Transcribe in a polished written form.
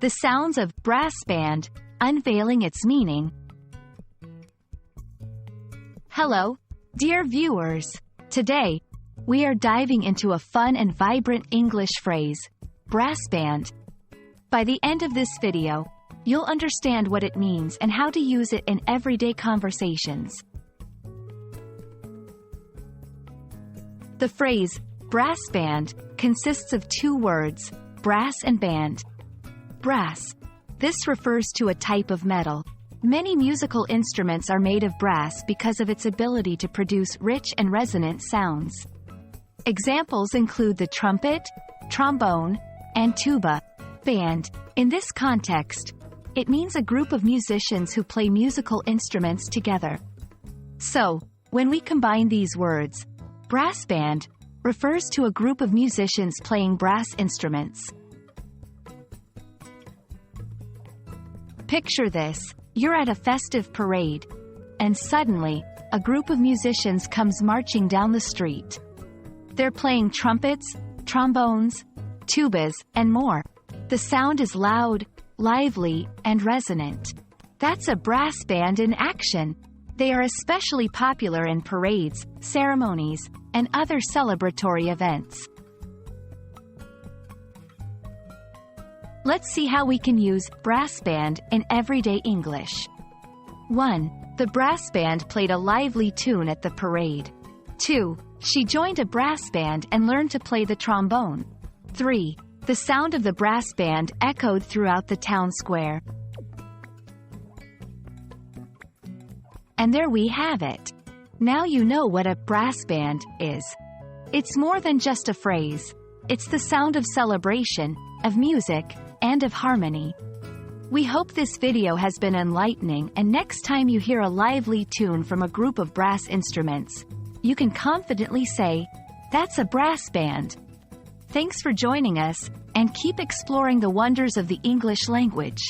The sounds of brass band, unveiling its meaning. Hello, dear viewers. Today, we are diving into a fun and vibrant English phrase, brass band. By the end of this video, you'll understand what it means and how to use it in everyday conversations. The phrase, brass band, consists of two words, brass and band. Brass. This refers to a type of metal. Many musical instruments are made of brass because of its ability to produce rich and resonant sounds. Examples include the trumpet, trombone, and tuba. Band. In this context, it means a group of musicians who play musical instruments together. So, when we combine these words, brass band refers to a group of musicians playing brass instruments. Picture this. You're at a festive parade, and suddenly, a group of musicians comes marching down the street. They're playing trumpets, trombones, tubas, and more. The sound is loud, lively, and resonant. That's a brass band in action. They are especially popular in parades, ceremonies, and other celebratory events. Let's see how we can use brass band in everyday English. 1. The brass band played a lively tune at the parade. 2. She joined a brass band and learned to play the trombone. 3. The sound of the brass band echoed throughout the town square. And there we have it. Now you know what a brass band is. It's more than just a phrase. It's the sound of celebration, of music, and of harmony. We hope this video has been enlightening, and next time you hear a lively tune from a group of brass instruments, you can confidently say, "That's a brass band." Thanks for joining us, and keep exploring the wonders of the English language.